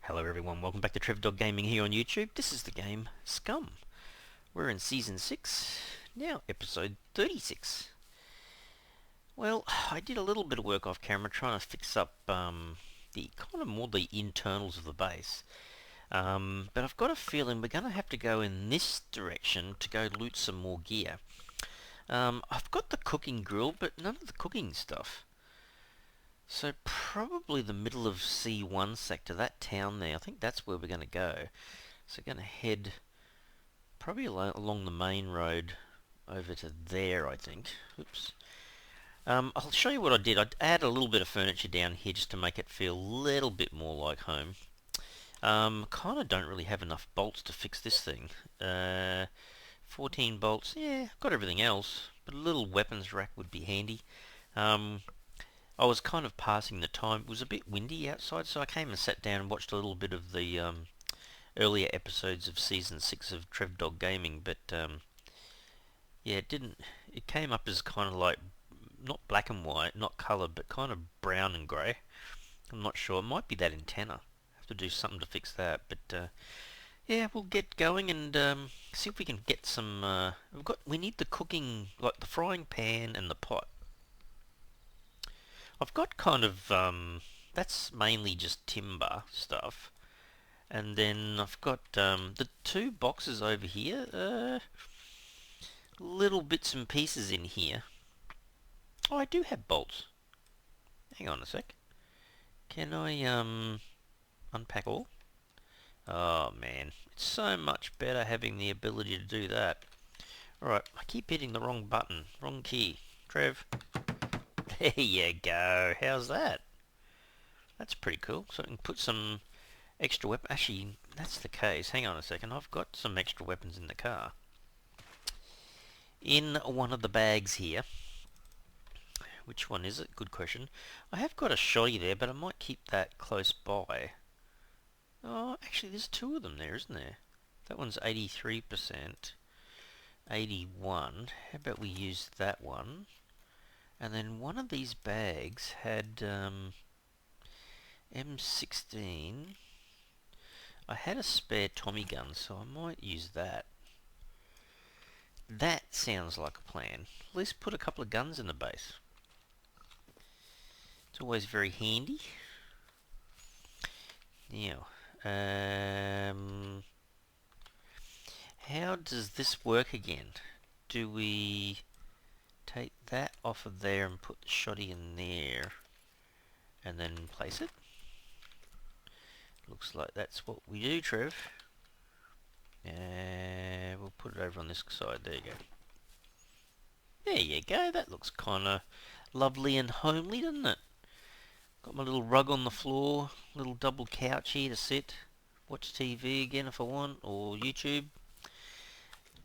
Hello everyone, welcome back to Dog Gaming here on YouTube. This is the game Scum. We're in Season 6, now episode 36. Well, I did a little bit of work off camera trying to fix up the kind of more the internals of the base. But I've got a feeling we're going to have to go in this direction to go loot some more gear. I've got the cooking grill, but none of the cooking stuff. So probably the middle of C1 sector, that town there, I think that's where we're going to go. So we're going to head probably along the main road over to there, I think. Oops. I'll show you what I did. I added a little bit of furniture down here just to make it feel a little bit more like home. Kind of don't really have enough bolts to fix this thing. 14 bolts, yeah, I've got everything else, but a little weapons rack would be handy. I was kind of passing the time. It was a bit windy outside, so I came and sat down and watched a little bit of the earlier episodes of Season 6 of Dog Gaming, but yeah, it came up as kind of like, not black and white, not colour, but kind of brown and grey. I'm not sure. It might be that antenna. Have to do something to fix that, but yeah, we'll get going and see if we can get some, we need the cooking, like the frying pan and the pot. I've got kind of, that's mainly just timber stuff. And then I've got the two boxes over here, little bits and pieces in here. Oh, I do have bolts. Hang on a sec. Can I unpack all? Oh man, it's so much better having the ability to do that. Alright, I keep hitting the wrong button, wrong key. Trev. There you go. How's that? That's pretty cool. So I can put some extra weapons. Actually, that's the case. Hang on a second. I've got some extra weapons in the car. In one of the bags here. Which one is it? Good question. I have got a shotty there, but I might keep that close by. Oh, actually, there's two of them there, isn't there? That one's 83%. 81. How about we use that one? And then one of these bags had M16. I had a spare Tommy gun, so I might use that. That sounds like a plan. Let's put a couple of guns in the base. It's always very handy. Now, how does this work again? Do we take that off of there and put the shotty in there and then place it? Looks like that's what we do, Trev. We'll put it over on this side. There you go. There you go. That looks kind of lovely and homely, doesn't it? Got my little rug on the floor, little double couch here to sit, watch TV again if I want, or YouTube.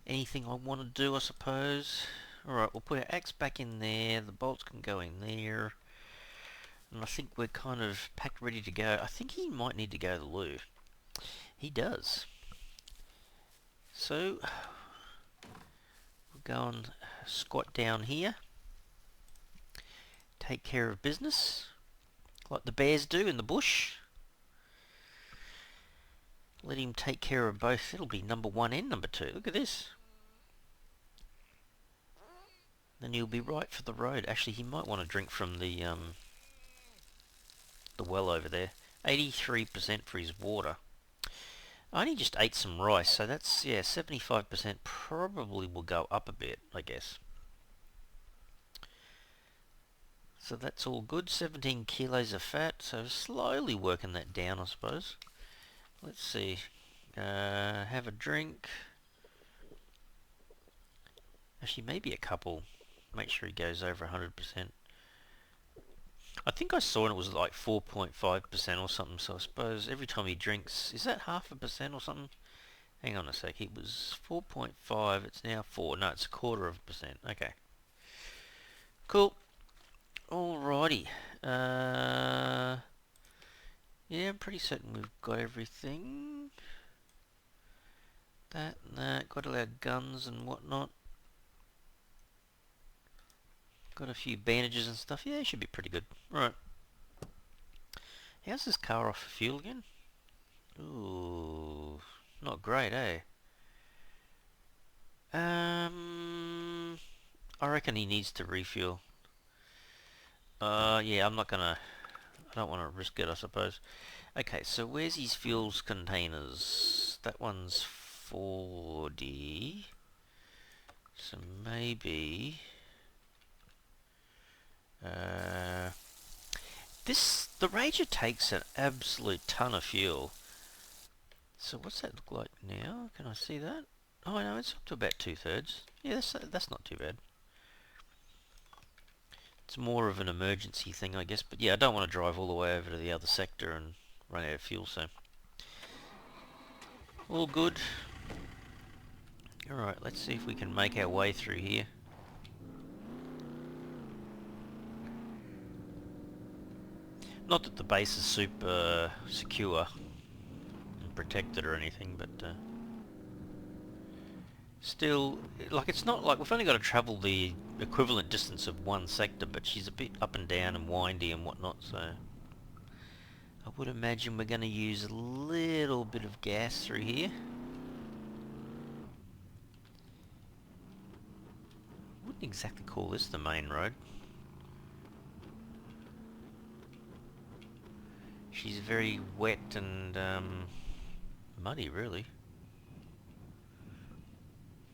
Anything I want to do, I suppose. Alright, we'll put our axe back in there, the bolts can go in there. And I think we're kind of packed ready to go. I think he might need to go to the loo. He does. So, we'll go and squat down here. Take care of business. Like the bears do in the bush. Let him take care of both. It'll be number 1 and number 2. Look at this. Then he'll be right for the road. Actually, he might want to drink from the well over there. 83% for his water. I only just ate some rice, so that's, yeah, 75% probably will go up a bit, I guess. So that's all good. 17 kilos of fat, so slowly working that down, I suppose. Let's see. Have a drink. Actually, maybe a couple. Make sure he goes over 100%. I think I saw it was like 4.5% or something, so I suppose every time he drinks, is that 0.5% or something? Hang on a sec, it was 4.5, it's now 4, no, it's 0.25%, okay. Cool. Alrighty. Yeah, I'm pretty certain we've got everything. That and that, got all our guns and whatnot. Got a few bandages and stuff. Yeah, it should be pretty good. Right. How's this car off for fuel again? Ooh, not great, eh? I reckon he needs to refuel. Yeah, I don't want to risk it, I suppose. Okay, so where's his fuels containers? That one's 40. So maybe... Uh, the Ranger takes an absolute ton of fuel. So what's that look like now? Can I see that? Oh no, it's up to about 2/3. Yeah, that's not too bad. It's more of an emergency thing, I guess. But yeah, I don't want to drive all the way over to the other sector and run out of fuel, so... All good. Alright, let's see if we can make our way through here. Not that the base is super secure and protected or anything, but still, like, it's not like we've only got to travel the equivalent distance of one sector, but she's a bit up and down and windy and whatnot, so I would imagine we're going to use a little bit of gas through here. Wouldn't exactly call this the main road. She's very wet and muddy, really.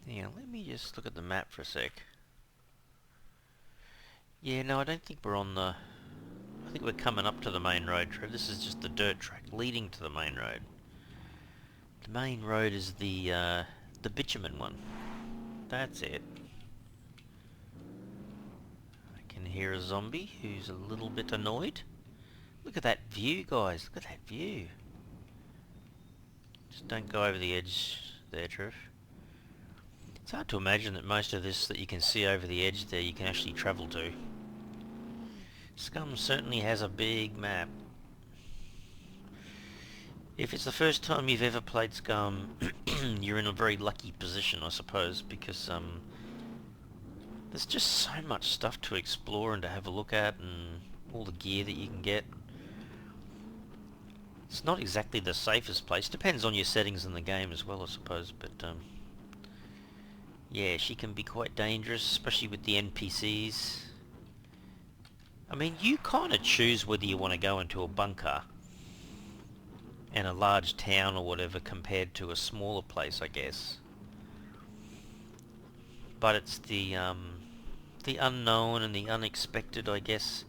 Yeah, let me just look at the map for a sec. Yeah, no, I don't think we're on the... I think we're coming up to the main road, Trev. This is just the dirt track leading to the main road. The main road is the bitumen one. That's it. I can hear a zombie who's a little bit annoyed. Look at that view, guys. Look at that view. Just don't go over the edge there, Trev. It's hard to imagine that most of this that you can see over the edge there you can actually travel to. Scum certainly has a big map. If it's the first time you've ever played Scum, you're in a very lucky position, I suppose, because there's just so much stuff to explore and to have a look at, and all the gear that you can get. It's not exactly the safest place. Depends on your settings in the game as well, I suppose, but yeah, she can be quite dangerous, especially with the NPCs. I mean, you kind of choose whether you want to go into a bunker and a large town or whatever compared to a smaller place, I guess. But it's the unknown and the unexpected, I guess.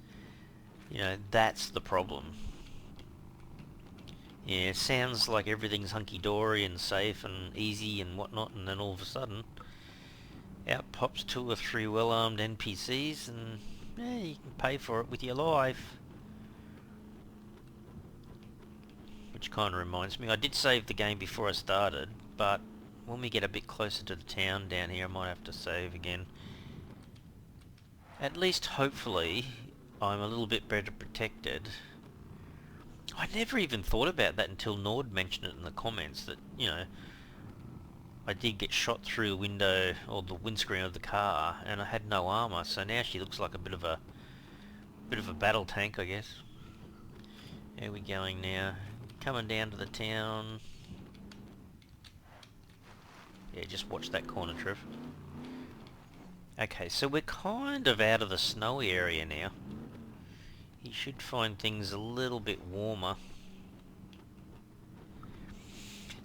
You know, that's the problem. Yeah, it sounds like everything's hunky-dory and safe and easy and whatnot, and then all of a sudden, out pops 2 or 3 well-armed NPCs, and yeah, you can pay for it with your life. Which kind of reminds me, I did save the game before I started, but when we get a bit closer to the town down here, I might have to save again. At least, hopefully, I'm a little bit better protected. I never even thought about that until Nord mentioned it in the comments, that, you know, I did get shot through the window, or the windscreen of the car, and I had no armour, so now she looks like a bit of a battle tank, I guess. Where are we going now? Coming down to the town. Yeah, just watch that corner, Trev. Okay, so we're kind of out of the snowy area now. You should find things a little bit warmer.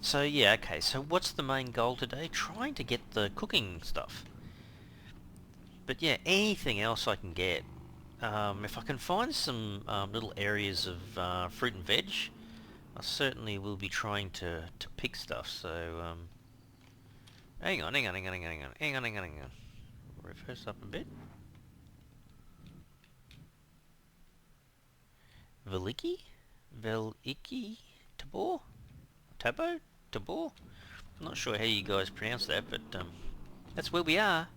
So yeah, okay, so what's the main goal today? Trying to get the cooking stuff. But yeah, anything else I can get. If I can find some little areas of fruit and veg, I certainly will be trying to pick stuff, so hang on. Reverse up a bit. Veliki? Veliki? Tabor? Tabo? Tabor? I'm not sure how you guys pronounce that, but that's where we are.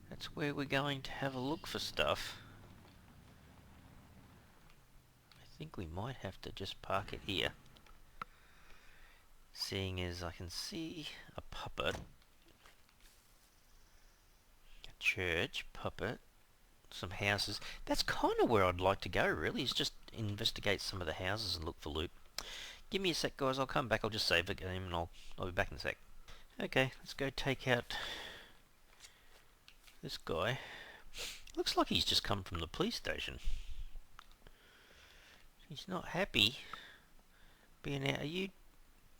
That's where we're going to have a look for stuff. I think we might have to just park it here. Seeing as I can see a puppet. A church, puppet, some houses. That's kind of where I'd like to go, really, is just investigate some of the houses and look for loot. Give me a sec, guys. I'll come back. I'll just save the game and I'll be back in a sec. Okay, let's go take out this guy. Looks like he's just come from the police station. He's not happy being out. Are you?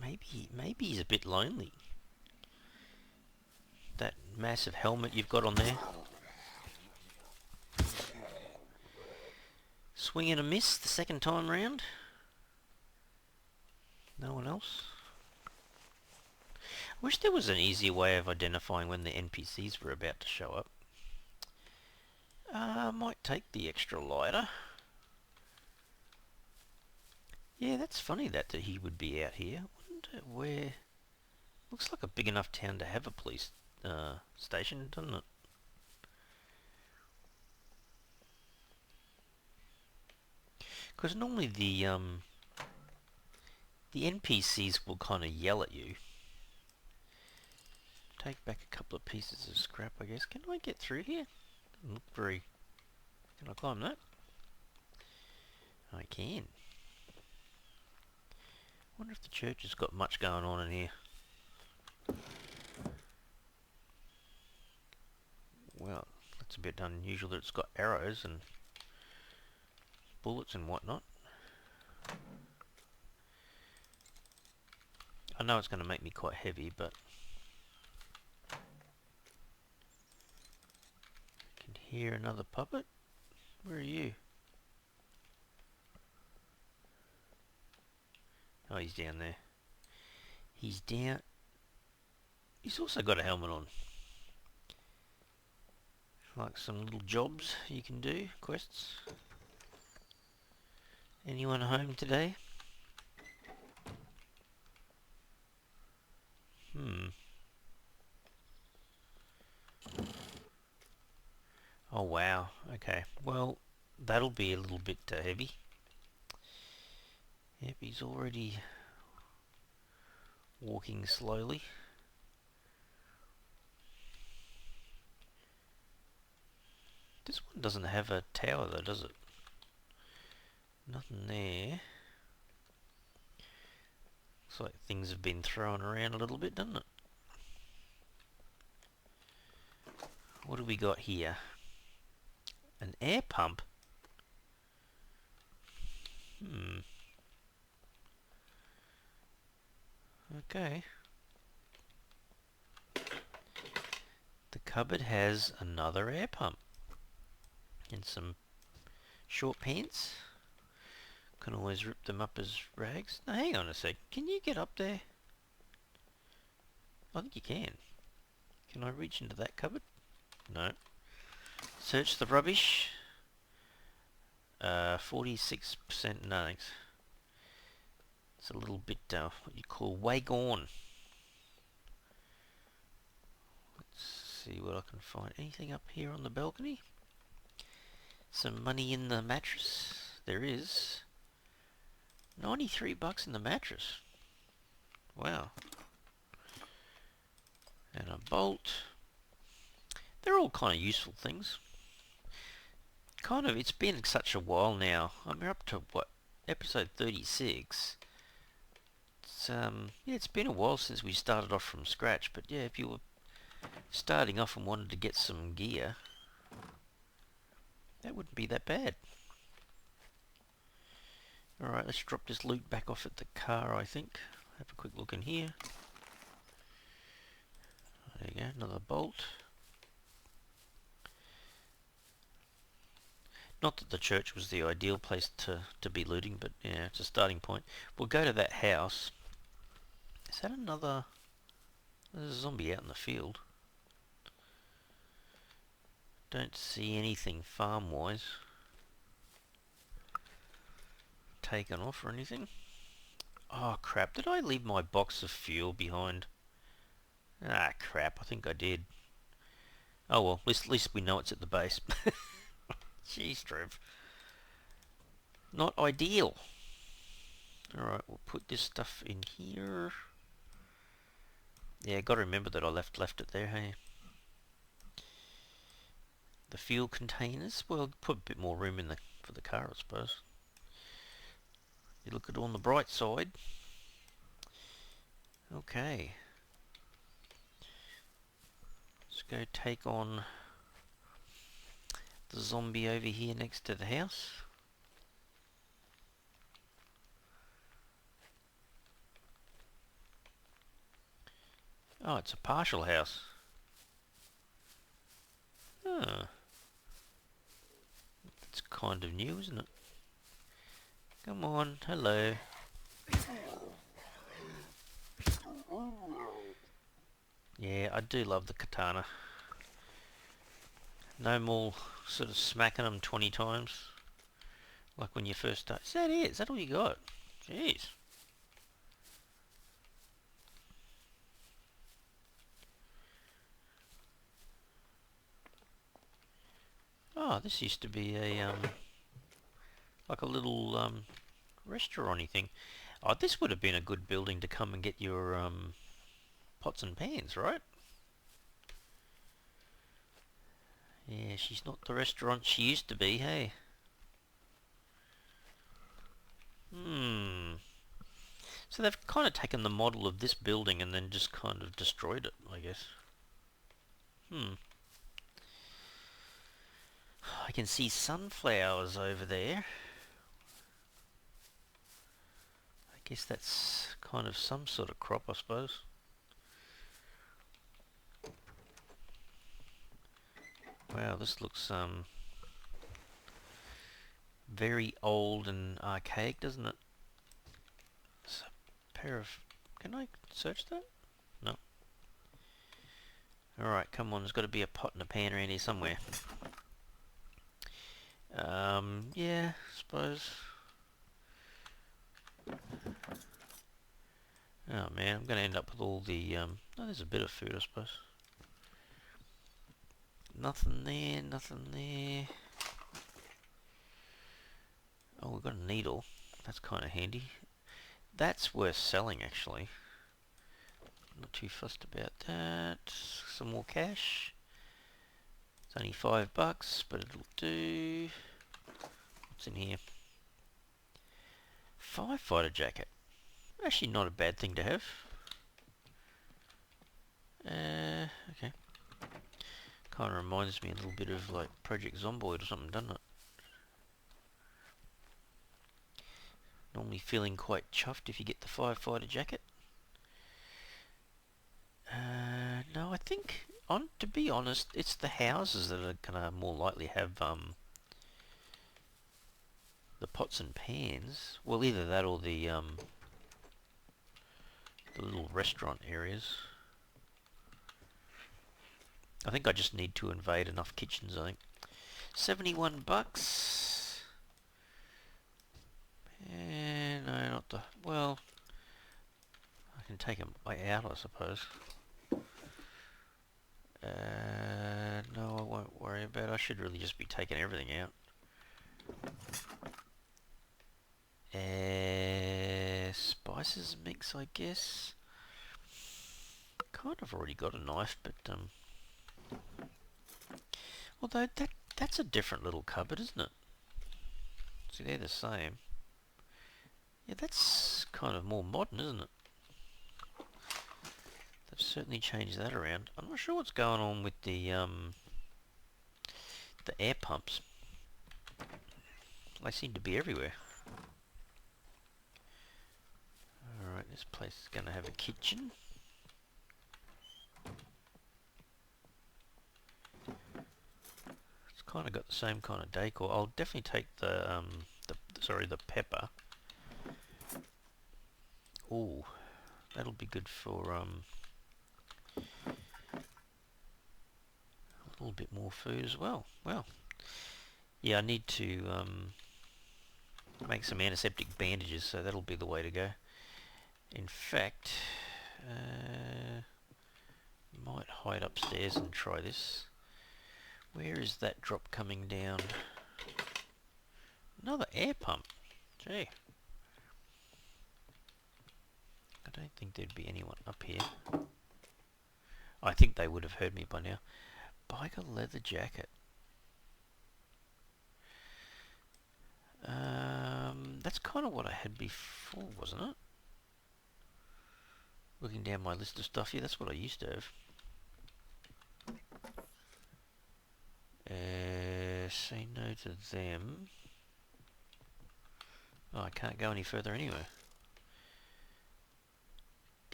Maybe he's a bit lonely. That massive helmet you've got on there. Swing and a miss the second time round. No one else. I wish there was an easier way of identifying when the NPCs were about to show up. I might take the extra lighter. Yeah, that's funny that he would be out here. I wonder where... Looks like a big enough town to have a police station, doesn't it? Because normally the NPCs will kind of yell at you. Take back a couple of pieces of scrap, I guess. Can I get through here? Doesn't look very... Can I climb that? I can. Wonder if the church has got much going on in here. Well, that's a bit unusual that it's got arrows and bullets and whatnot. I know it's going to make me quite heavy, but I can hear another puppet. Where are you? Oh, he's down there. He's down. He's also got a helmet on. Like some little jobs you can do, quests. Anyone home today? Oh wow, okay. Well, that'll be a little bit heavy. Yep, he's already walking slowly. This one doesn't have a tower though, does it? Nothing there. Looks like things have been thrown around a little bit, doesn't it? What do we got here? An air pump? Okay. The cupboard has another air pump. And some short pants. Can always rip them up as rags. Now hang on a sec. Can you get up there? I think you can. Can I reach into that cupboard? No. Search the rubbish. 46% no. It's a little bit what you call way gone. Let's see what I can find. Anything up here on the balcony? Some money in the mattress. There is. 93 bucks in the mattress. Wow. And a bolt. They're all kind of useful things. Kind of, it's been such a while now. I'm up to, what, episode 36. It's, yeah, it's been a while since we started off from scratch, but yeah, if you were starting off and wanted to get some gear, that wouldn't be that bad. Alright, let's drop this loot back off at the car, I think. Have a quick look in here. There you go, another bolt. Not that the church was the ideal place to be looting, but yeah, it's a starting point. We'll go to that house. Is that another... There's a zombie out in the field. Don't see anything farm-wise taken off or anything. Oh crap, did I leave my box of fuel behind? Ah crap, I think I did. Oh well, at least we know it's at the base. Jeez, Trev. Not ideal. Alright, we'll put this stuff in here. Yeah, gotta remember that I left it there, hey. The fuel containers, well, put a bit more room in for the car, I suppose. You look at it on the bright side. Okay. Let's go take on the zombie over here next to the house. Oh, it's a partial house. Oh, that's kind of new, isn't it? Come on, hello. Yeah, I do love the katana. No more sort of smacking them 20 times. Like when you first start. Is that it? Is that all you got? Jeez. Oh, this used to be a, like a little, restaurant-y thing. Oh, this would have been a good building to come and get your, pots and pans, right? Yeah, she's not the restaurant she used to be, hey? So they've kind of taken the model of this building and then just kind of destroyed it, I guess. I can see sunflowers over there. I guess that's kind of some sort of crop, I suppose. Wow, this looks very old and archaic, doesn't it? It's a pair of... Can I search that? No. Alright, come on, there's got to be a pot and a pan around here somewhere. Yeah, I suppose. Oh man, I'm going to end up with all the, oh, there's a bit of food, I suppose. Nothing there, nothing there. Oh, we've got a needle. That's kind of handy. That's worth selling, actually. Not too fussed about that. Some more cash. It's only $5, but it'll do. What's in here? Firefighter jacket. Actually not a bad thing to have. Okay. Kind of reminds me a little bit of like Project Zomboid or something, doesn't it? Normally feeling quite chuffed if you get the firefighter jacket. No, I think, to be honest, it's the houses that are gonna more likely have the pots and pans. Well, either that or the little restaurant areas. I think I just need to invade enough kitchens, I think. $71. And no, not the... Well, I can take them out, I suppose. No, I won't worry about it. I should really just be taking everything out. Spices mix, I guess. Kind of already got a knife, but although that's a different little cupboard, isn't it? See, they're the same. Yeah, that's kind of more modern, isn't it? They've certainly changed that around. I'm not sure what's going on with the air pumps. They seem to be everywhere. Alright, this place is going to have a kitchen. It's kind of got the same kind of decor. I'll definitely take the pepper. Ooh, that'll be good for a little bit more food as well. Well, yeah, I need to make some antiseptic bandages, so that'll be the way to go. In fact, might hide upstairs and try this. Where is that drop coming down? Another air pump. Gee. I don't think there'd be anyone up here. I think they would have heard me by now. Biker leather jacket. That's kind of what I had before, wasn't it? Looking down my list of stuff here, that's what I used to have. Say no to them. Oh, I can't go any further anyway.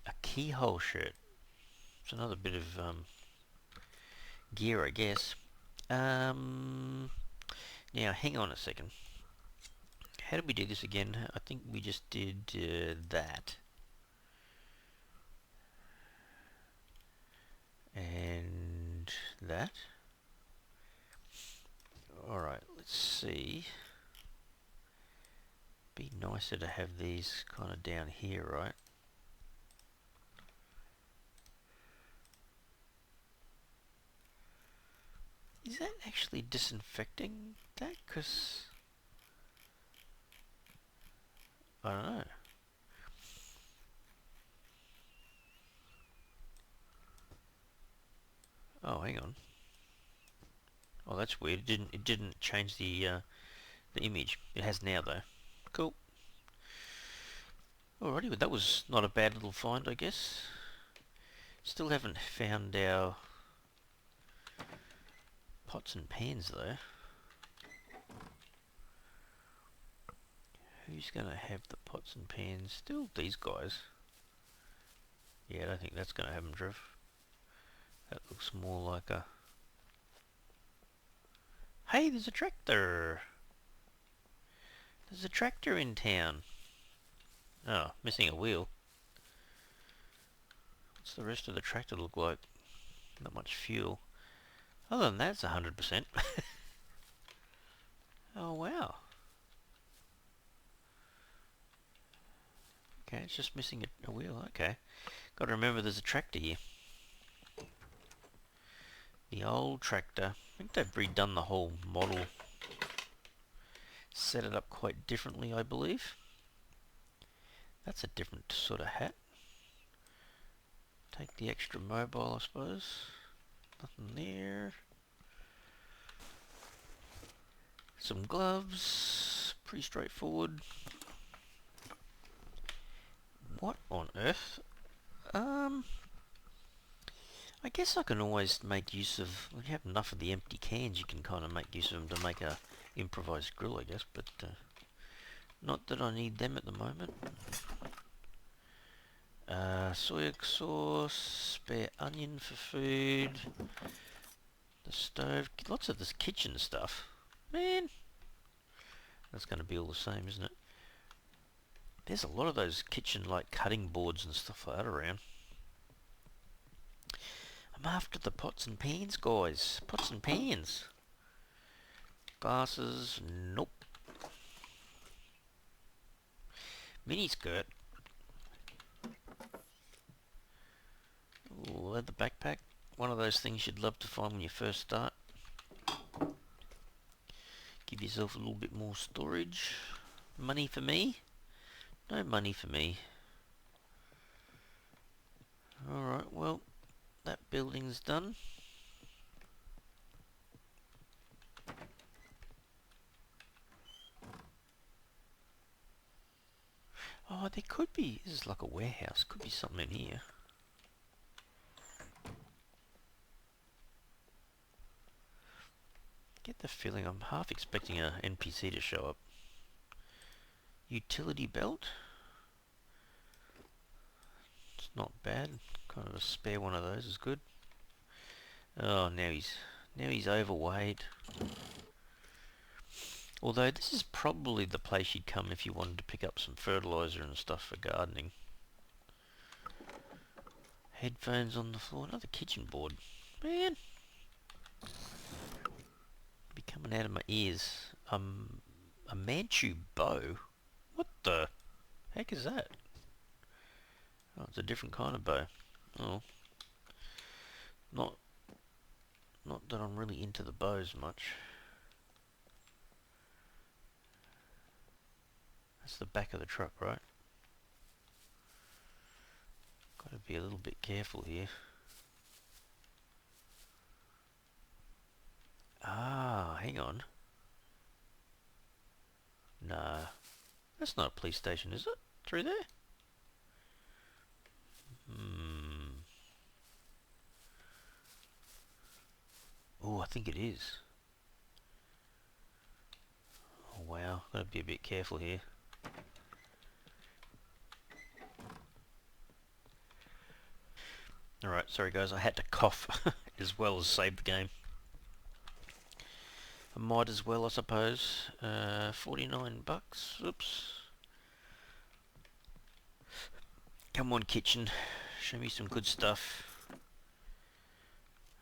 A keyhole shirt. It's another bit of gear, I guess. Now, hang on a second. How did we do this again? I think we just did that. And that. Alright, let's see. Be nicer to have these kind of down here, right? Is that actually disinfecting that? Because I don't know. Oh, hang on. Oh, that's weird. It didn't change the image. It has now though. Cool. Alrighty, but that was not a bad little find, I guess. Still haven't found our pots and pans though. Who's gonna have the pots and pans? Still these guys. Yeah, I don't think that's gonna have them, Trev. That looks more like a... Hey, there's a tractor! There's a tractor in town. Oh, missing a wheel. What's the rest of the tractor look like? Not much fuel. Other than that, it's 100%. Oh, wow. Okay, it's just missing a wheel. Okay. Got to remember there's a tractor here. The old tractor. I think they've redone the whole model. Set it up quite differently, I believe. That's a different sort of hat. Take the extra mobile, I suppose. Nothing there. Some gloves. Pretty straightforward. What on earth? I guess I can always make use of... When you have enough of the empty cans, you can kind of make use of them to make a improvised grill, I guess. But not that I need them at the moment. Soy sauce, spare onion for food, the stove, lots of this kitchen stuff. Man, that's going to be all the same, isn't it? There's a lot of those kitchen like cutting boards and stuff like that around. I'm after the pots and pans, guys. Pots and pans. Glasses, nope. Mini skirt. Ooh, leather backpack. One of those things you'd love to find when you first start. Give yourself a little bit more storage. Money for me? No money for me. Alright, well, that building's done. Oh, there could be, this is like a warehouse, could be something in here. Get the feeling I'm half expecting an NPC to show up. Utility belt. It's not bad. Kind of a spare one of those is good. Oh, now he's overweight. Although this is probably the place you'd come if you wanted to pick up some fertilizer and stuff for gardening. Headphones on the floor. Another kitchen board. Man. Be coming out of my ears. A Manchu bow? What the heck is that? Oh, it's a different kind of bow. Oh. Not that I'm really into the bows much. That's the back of the truck, right? Gotta be a little bit careful here. Ah, hang on. Nah. That's not a police station, is it? Through there? Hmm. Oh, I think it is. Oh wow, gotta be a bit careful here. Alright, sorry guys, I had to cough as well as save the game. I might as well, I suppose. 49 bucks. Oops. Come on, kitchen. Show me some good stuff.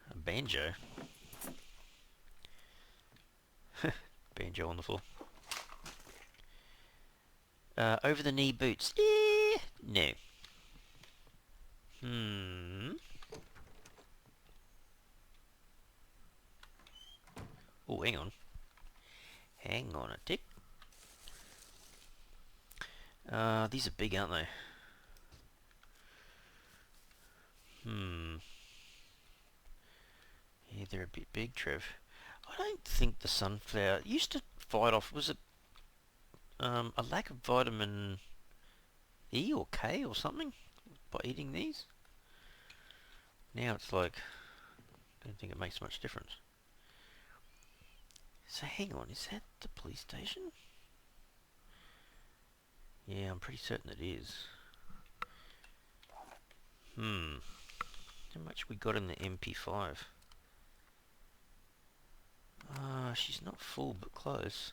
A banjo. Banjo on the floor. Over the knee boots. No. Oh, hang on. Hang on a tick. These are big, aren't they? Yeah, they're a bit big, Trev. I don't think the sunflower used to fight off. Was it a lack of vitamin E or K or something by eating these? Now it's like, I don't think it makes much difference. So hang on, is that the police station? Yeah, I'm pretty certain it is. How much we got in the MP5? She's not full, but close.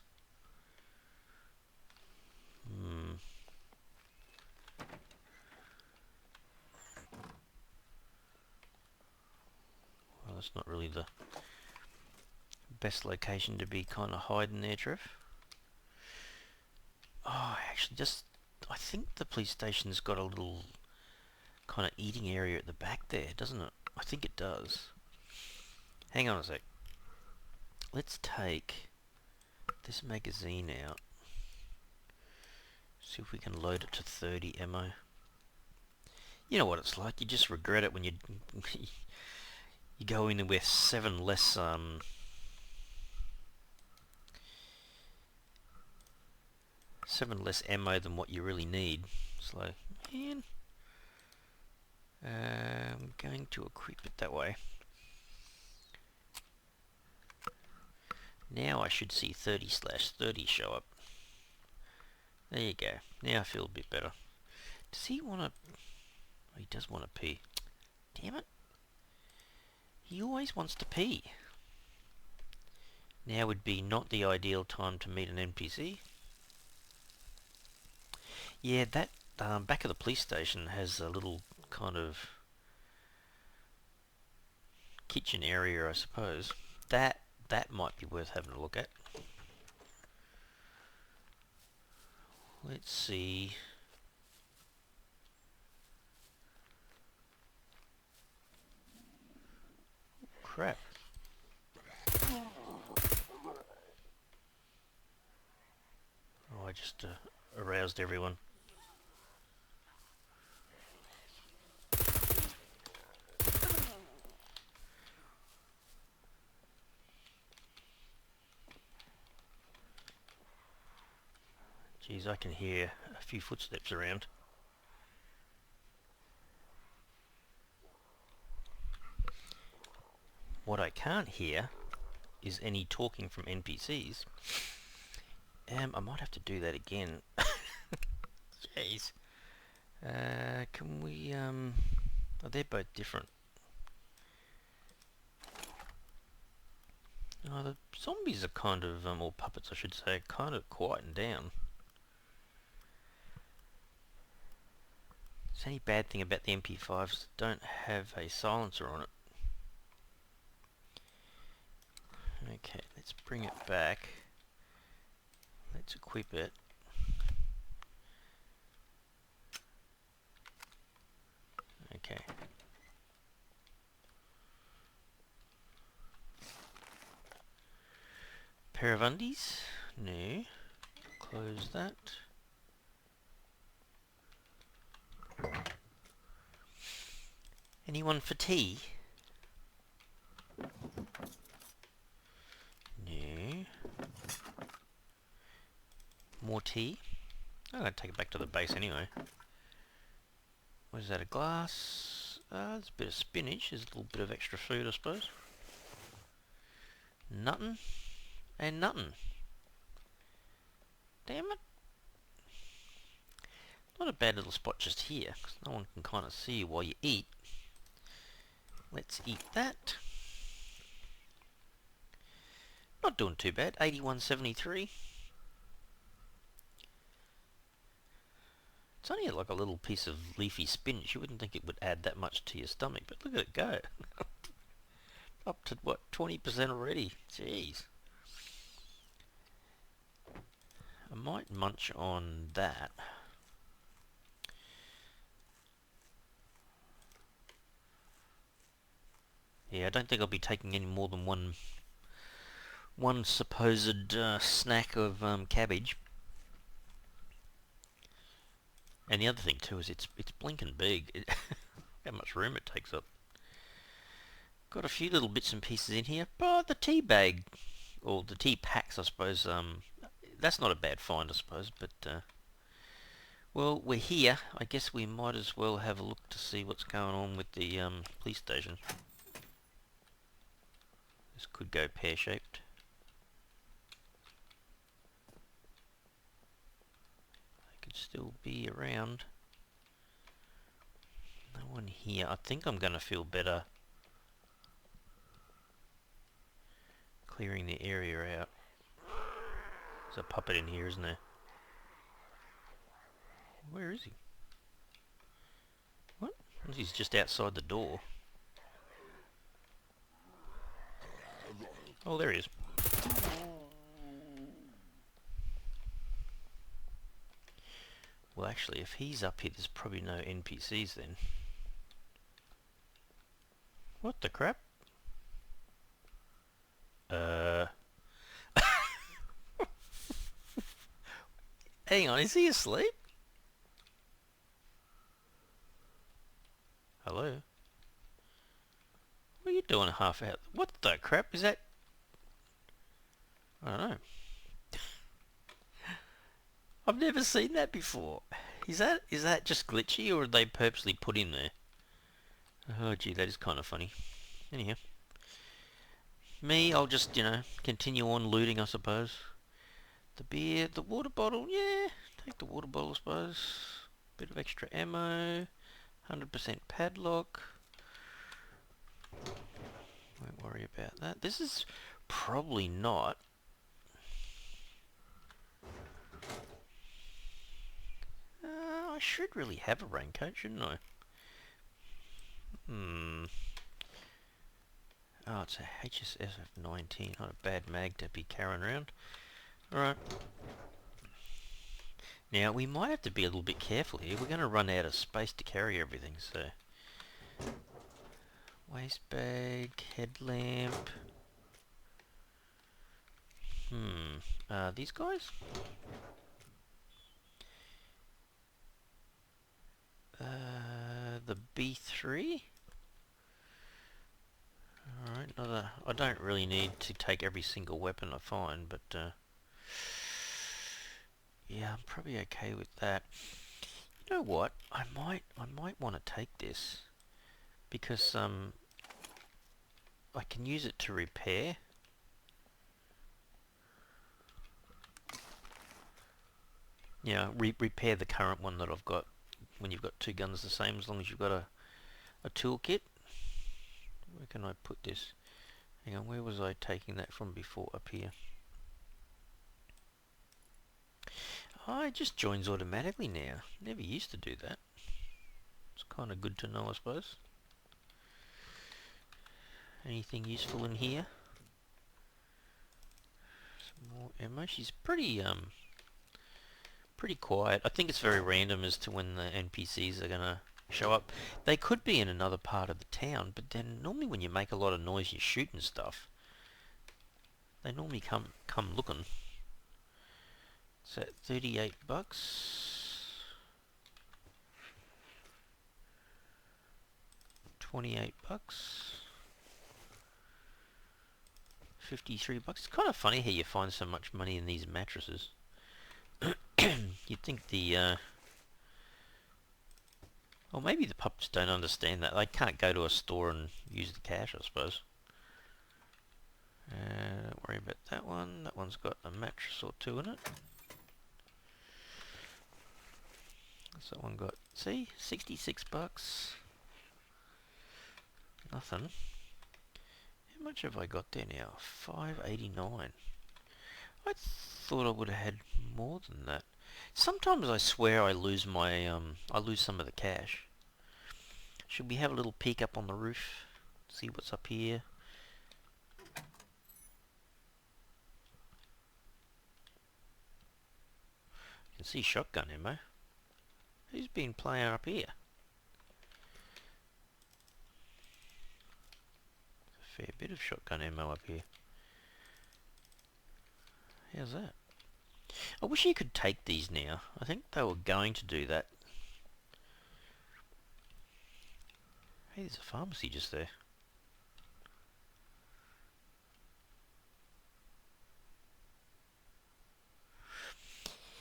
Well, that's not really the best location to be kind of hiding there, Trev. Oh, actually, I think the police station's got a little kind of eating area at the back there, doesn't it? I think it does. Hang on a sec. Let's take this magazine out. See if we can load it to 30 ammo. You know what it's like. You just regret it when you you go in with seven less ammo than what you really need. It's like, man, I'm going to equip it that way. Now I should see 30/30 show up. There you go. Now I feel a bit better. Does he want to... Oh, he does want to pee. Damn it. He always wants to pee. Now would be not the ideal time to meet an NPC. Yeah, that back of the police station has a little kind of kitchen area, I suppose. That might be worth having a look at. Let's see. Crap. Oh, I just aroused everyone. Geez, I can hear a few footsteps around. What I can't hear is any talking from NPCs. I might have to do that again. Jeez. Can we, oh, they're both different. Oh, the zombies are kind of, or puppets I should say, kind of quieting down. Is any bad thing about the MP5s that don't have a silencer on it? Okay, let's bring it back. Let's equip it. Okay. Pair of undies? No. Close that. Anyone for tea? No. More tea? I'm going to take it back to the base anyway. What is that, a glass? There's a bit of spinach. There's a little bit of extra food, I suppose. Nothing. And nothing. Damn it. Not a bad little spot just here, because no one can kind of see you while you eat. Let's eat that. Not doing too bad. 81.73. It's only like a little piece of leafy spinach. You wouldn't think it would add that much to your stomach, but look at it go. Up to, what, 20% already? Jeez. I might munch on that. Yeah, I don't think I'll be taking any more than one supposed snack of cabbage. And the other thing too is it's blinking big. How much room it takes up. Got a few little bits and pieces in here. But the tea bag, or the tea packs, I suppose. That's not a bad find, I suppose. But well, we're here. I guess we might as well have a look to see what's going on with the police station. This could go pear-shaped. Could still be around. No one here. I think I'm going to feel better clearing the area out. There's a puppet in here, isn't there? Where is he? What? He's just outside the door. Oh, there he is. Well, actually, if he's up here, there's probably no NPCs then. What the crap? Hang on, is he asleep? Hello? What are you doing half out? What the crap is that? I don't know. I've never seen that before. Is that just glitchy, or are they purposely put in there? Oh gee, that is kind of funny. Anyhow. Me, I'll just, continue on looting, I suppose. The beer, the water bottle, yeah. Take the water bottle, I suppose. Bit of extra ammo. 100% padlock. Won't worry about that. This is probably not. I should really have a raincoat, shouldn't I? Oh, it's a HSSF-19. Not a bad mag to be carrying around. Alright. Now, we might have to be a little bit careful here. We're going to run out of space to carry everything, so... Waste bag, headlamp... these guys? The B3? Alright, I don't really need to take every single weapon I find, but yeah, I'm probably okay with that. You know what? I might want to take this because I can use it to repair. Yeah, repair the current one that I've got when you've got two guns the same, as long as you've got a toolkit. Where can I put this? Hang on, where was I taking that from before? Up here. Oh, it just joins automatically now. Never used to do that. It's kind of good to know, I suppose. Anything useful in here? Some more ammo. She's pretty quiet. I think it's very random as to when the NPCs are gonna show up. They could be in another part of the town, but then normally when you make a lot of noise, you're shooting stuff. They normally come looking. So 38 bucks. 28 bucks. 53 bucks. It's kind of funny how you find so much money in these mattresses. You'd think or maybe the pups don't understand that. They can't go to a store and use the cash, I suppose. Don't worry about that one. That one's got a mattress or two in it. What's that one got? See? 66 bucks. Nothing. How much have I got there now? 5.89. I thought I would have had more than that. Sometimes I swear I lose my I lose some of the cash. Should we have a little peek up on the roof? See what's up here. You can see shotgun ammo. Who's been playing up here? A fair bit of shotgun ammo up here. How's that? I wish you could take these now. I think they were going to do that. Hey, there's a pharmacy just there.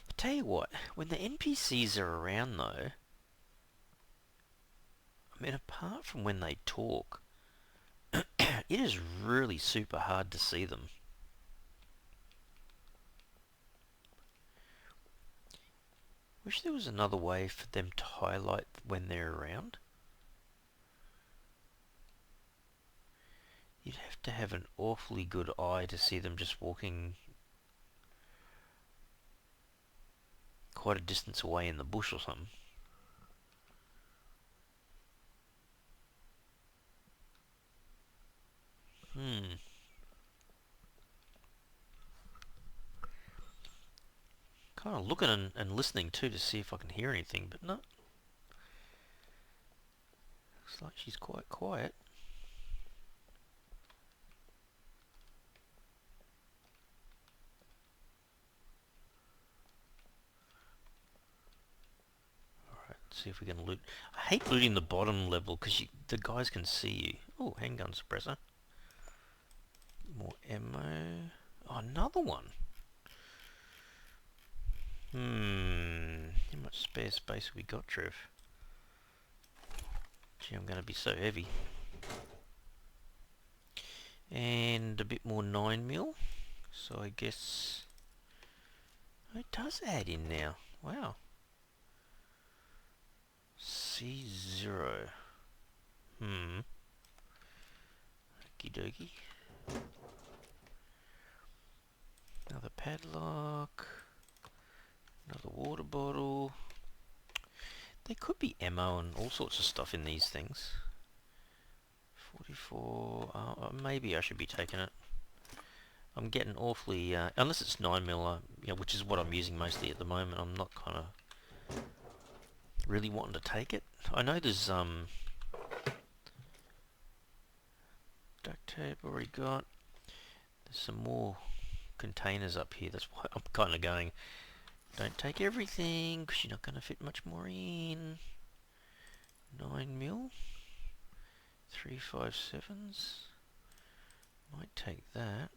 I tell you what, when the NPCs are around though, I mean apart from when they talk, it is really super hard to see them. Wish there was another way for them to highlight when they're around. You'd have to have an awfully good eye to see them just walking quite a distance away in the bush or something. Kind of looking and listening too to see if I can hear anything, but no. Looks like she's quite quiet. Alright, let's see if we can loot. I hate looting the bottom level because the guys can see you. Oh, handgun suppressor. More ammo. Oh, another one. How much spare space have we got, Trev? Gee, I'm going to be so heavy. And a bit more 9mm. So I guess... Oh, it does add in now. Wow. C0. Okie dokie. Another padlock. Another water bottle. There could be ammo and all sorts of stuff in these things. 44. Maybe I should be taking it. I'm getting awfully... unless it's 9mm, which is what I'm using mostly at the moment, I'm not kind of really wanting to take it. I know there's duct tape already got. There's some more containers up here. That's why I'm kind of going... Don't take everything, because you're not going to fit much more in. 9mm. 357s. Might take that.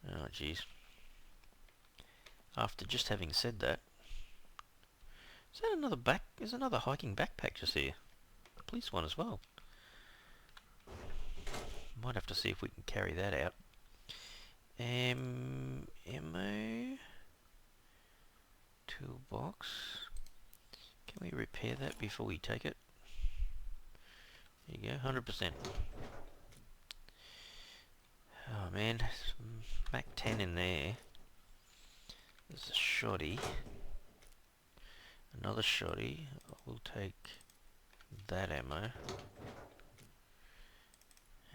Oh, jeez. After just having said that. Is that another There's another hiking backpack just here. A police one as well. Might have to see if we can carry that out. Ammo. Toolbox. Can we repair that before we take it? There you go, 100%. Oh man, Mac 10 in there. There's a shoddy. Another shoddy. We'll take that ammo.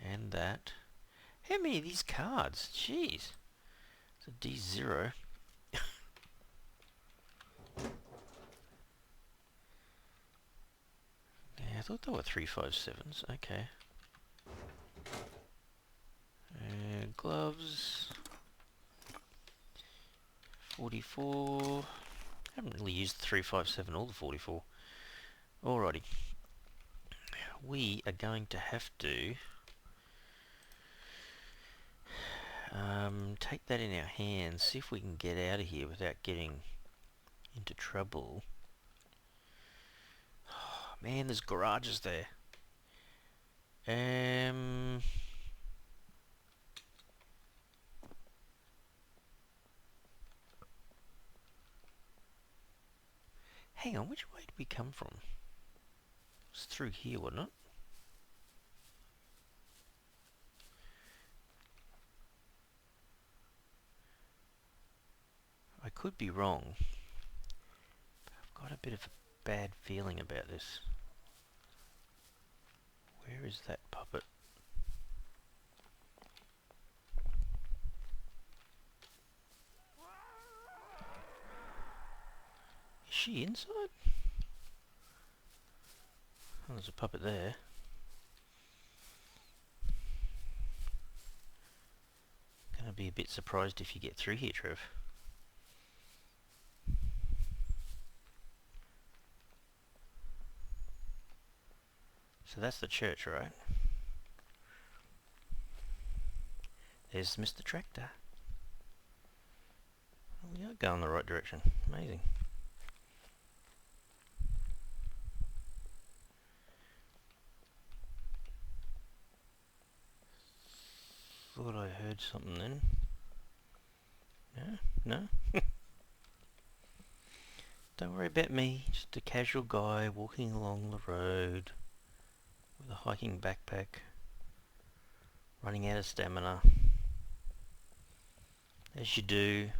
And that. How many of these cards? Jeez. It's a D0. I thought they were 357s. Okay. Gloves. 44. Haven't really used the 357 or the 44. Alrighty. We are going to have to take that in our hands. See if we can get out of here without getting into trouble. Oh, man, there's garages there. Hang on, which way did we come from? It's through here, wasn't it? I could be wrong, but I've got a bit of a bad feeling about this. Where is that puppet? Is she inside? Oh, there's a puppet there. Gonna be a bit surprised if you get through here, Trev. So that's the church, right? There's Mr. Tractor. Oh, we are going the right direction. Amazing. Thought I heard something then. No? No? Don't worry about me. Just a casual guy walking along the road with a hiking backpack, running out of stamina. As you do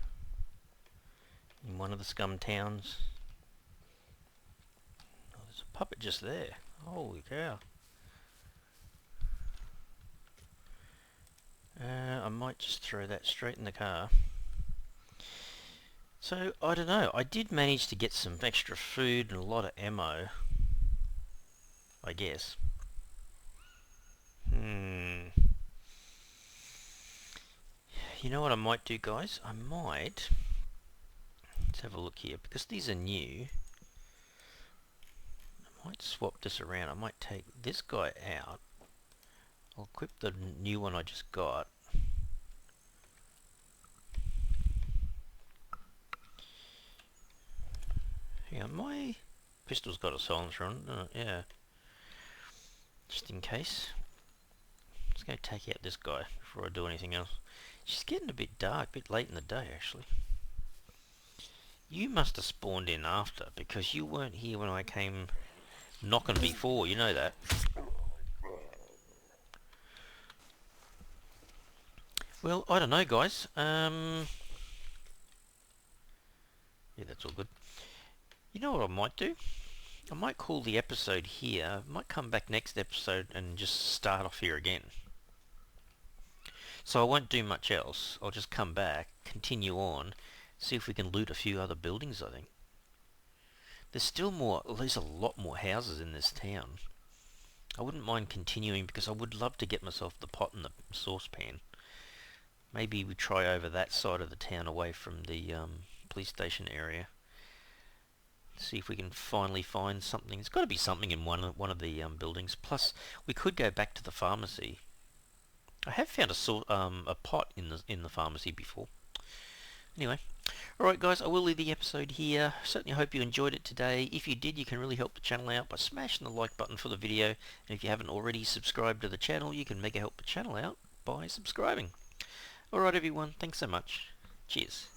in one of the Scum towns. Oh, there's a puppet just there. Holy cow. I might just throw that straight in the car. So, I don't know. I did manage to get some extra food and a lot of ammo. I guess. You know what I might do, guys? I might... Let's have a look here. Because these are new, I might swap this around. I might take this guy out. I'll equip the new one I just got. Hang on, my pistol's got a silencer on it, yeah. Just in case. Let's go take out this guy before I do anything else. It's just getting a bit dark, a bit late in the day actually. You must have spawned in after, because you weren't here when I came knocking before, you know that. Well, I don't know, guys. Yeah, that's all good. You know what I might do? I might call the episode here. I might come back next episode and just start off here again. So I won't do much else. I'll just come back, continue on, see if we can loot a few other buildings, I think. There's still more, there's a lot more houses in this town. I wouldn't mind continuing because I would love to get myself the pot and the saucepan. Maybe we try over that side of the town away from the police station area. See if we can finally find something. There's got to be something in one of the buildings. Plus, we could go back to the pharmacy. I have found a pot in the pharmacy before. Anyway, alright guys, I will leave the episode here. Certainly hope you enjoyed it today. If you did, you can really help the channel out by smashing the like button for the video. And if you haven't already subscribed to the channel, you can mega help the channel out by subscribing. Alright everyone, thanks so much. Cheers.